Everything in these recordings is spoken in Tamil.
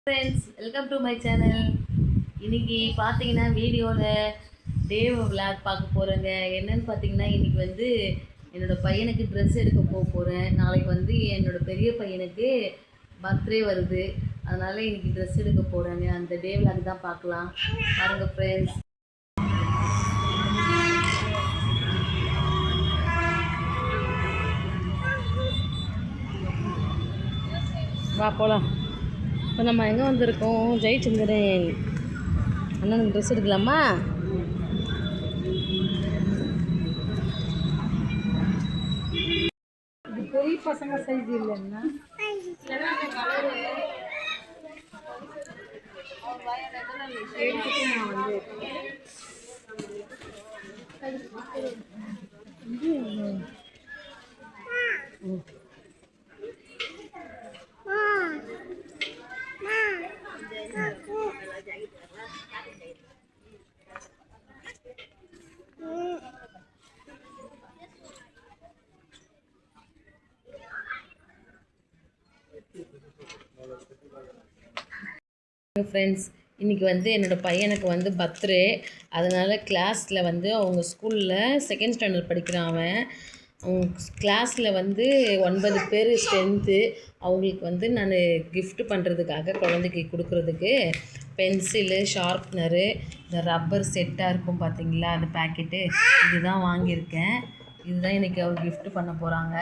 Friends, welcome to my channel. இன்றைக்கி பார்த்தீங்கன்னா வீடியோவில் டே விளாக் பார்க்க போகிறேங்க. என்னென்னு பார்த்தீங்கன்னா இன்றைக்கி வந்து என்னோடய பையனுக்கு ட்ரெஸ் எடுக்க போகிறேன். நாளைக்கு வந்து என்னோடய பெரிய பையனுக்கு பர்த்டே வருது. அதனால் இன்றைக்கி ட்ரெஸ் எடுக்க போகிறேங்க. அந்த டே விளாக் தான் பார்க்கலாம். பாருங்கள் ஃப்ரெண்ட்ஸ். வா போகலாம். இப்போ நம்ம எங்கே வந்திருக்கோம்? ஜெயச்சந்திரன் அண்ணனுக்கு ட்ரெஸ் எடுக்கலாமா? இது பெரிய பசங்க சைஸ் இல்லைன்னா ஃப்ரெண்ட்ஸ், இன்றைக்கி வந்து என்னோடய பையனுக்கு வந்து பர்த்டே. அதனால் கிளாஸில் வந்து அவங்க ஸ்கூலில் செகண்ட் ஸ்டாண்டர்ட் படிக்கிறான் அவன். அவங்க கிளாஸில் வந்து 9 பேர் ஸ்ட்ரென்த்து. அவங்களுக்கு வந்து நான் கிஃப்ட் பண்ணுறதுக்காக குழந்தைக்கு கொடுக்குறதுக்கு பென்சிலு, ஷார்ப்னரு, இந்த ரப்பர் செட்டாக இருக்கும் பார்த்தீங்களா, அந்த பேக்கெட்டு, இதுதான் வாங்கியிருக்கேன். இதுதான் இன்றைக்கி அவர் கிஃப்ட் பண்ண போகிறாங்க.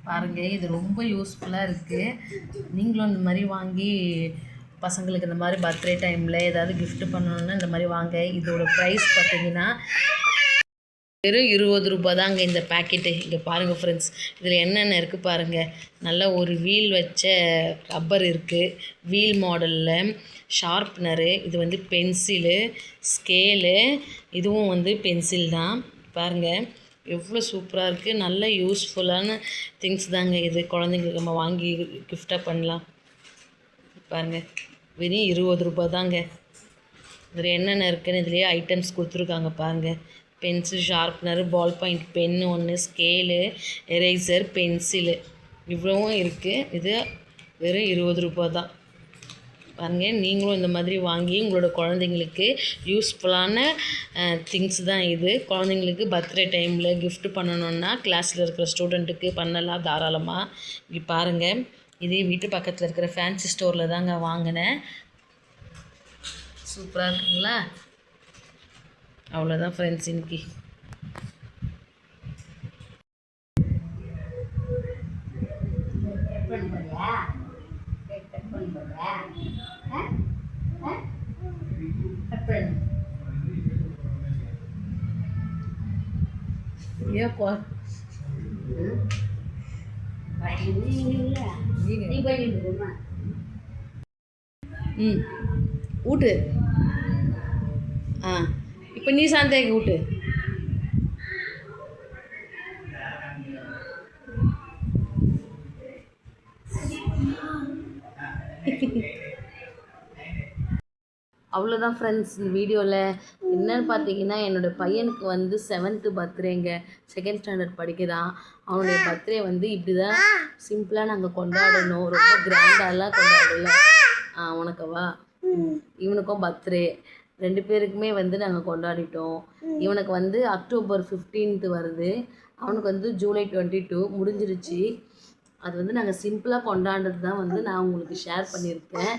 பாருங்கள், இது ரொம்ப யூஸ்ஃபுல்லாக இருக்குது. நீங்களும் இந்த மாதிரி வாங்கி பசங்களுக்கு இந்த மாதிரி பர்த்டே டைமில் ஏதாவது கிஃப்ட் பண்ணணுன்னா இந்த மாதிரி வாங்க. இதோட ப்ரைஸ் பார்த்தீங்கன்னா வெறும் 20 ரூபா தாங்க இந்த பேக்கெட்டு. இங்கே பாருங்கள் ஃப்ரெண்ட்ஸ், இதில் என்னென்ன இருக்குது பாருங்கள். நல்ல ஒரு வீல் வச்ச ரப்பர் இருக்குது, வீல் மாடலில் ஷார்ப்னரு, இது வந்து பென்சிலு, ஸ்கேலு, இதுவும் வந்து பென்சில் தான். பாருங்கள் எவ்வளோ சூப்பராக இருக்குது. நல்ல யூஸ்ஃபுல்லான திங்ஸ் தாங்க இது. குழந்தைங்களுக்கு நம்ம வாங்கி கிஃப்டாக பண்ணலாம். பாருங்கள், வெறும் 20 ரூபா தாங்க. இதில் என்னென்ன இருக்குதுன்னு இதுலேயே ஐட்டம்ஸ் கொடுத்துருக்காங்க பாருங்கள். Pencil, sharpener, ball point pen ஒன்று, ஸ்கேலு, எரேசர், பென்சிலு, இவ்வளவும் இருக்குது. இது வெறும் 20 ரூபா தான். பாருங்கள், நீங்களும் இந்த மாதிரி வாங்கி உங்களோட குழந்தைங்களுக்கு யூஸ்ஃபுல்லான திங்ஸ் தான் இது. குழந்தைங்களுக்கு பர்த்டே டைமில் கிஃப்ட் பண்ணணுன்னா கிளாஸில் இருக்கிற ஸ்டூடெண்ட்டுக்கு பண்ணலாம் தாராளமாக. இங்கே பாருங்கள், இதே வீட்டு பக்கத்தில் இருக்கிற ஃபேன்சி ஸ்டோரில் தாங்க வாங்கினேன். சூப்பராக இருக்குங்களா? அவ்வளோதான் ஃப்ரெண்ட்ஸ் இன்னைக்கு. ஏப்பா ஊட்டு. இப்போ நீ சாந்தேக்கு ஊட்டு. அவ்வளோதான் ஃப்ரெண்ட்ஸ் இந்த வீடியோவில். என்னென்னு பார்த்தீங்கன்னா என்னோடய பையனுக்கு வந்து 7th பர்த்டேங்க. செகண்ட் ஸ்டாண்டர்ட் படிக்கிறான். அவனுடைய பர்த்டே வந்து இப்படி தான் சிம்பிளாக நாங்கள் கொண்டாடணும். ரொம்ப கிராண்டாலாம் கொண்டாடல. உனக்கவா? இவனுக்கும் பர்த்டே 2 பேருக்குமே வந்து நாங்கள் கொண்டாடிட்டோம். இவனுக்கு வந்து October 15th வருது. அவனுக்கு வந்து July 22 முடிஞ்சிருச்சு. அது வந்து நாங்கள் சிம்பிளாக கொண்டாடுறது தான் வந்து நான் உங்களுக்கு ஷேர் பண்ணியிருக்கேன்.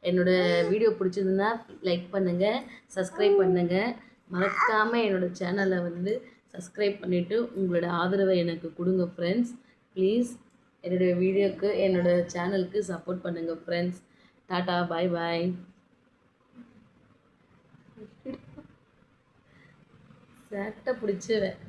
என்னோடய வீடியோ பிடிச்சிருந்தா லைக் பண்ணுங்கள், சப்ஸ்கிரைப் பண்ணுங்கள். மறக்காமல் என்னோடய சேனலை வந்து சப்ஸ்கிரைப் பண்ணிவிட்டு உங்களோட ஆதரவை எனக்கு கொடுங்க ஃப்ரெண்ட்ஸ். ப்ளீஸ் என்னுடைய வீடியோக்கு, என்னோடய சேனலுக்கு சப்போர்ட் பண்ணுங்கள் ஃப்ரெண்ட்ஸ். டாட்டா, பாய் பாய். சேட்டை பிடிச்சவன்.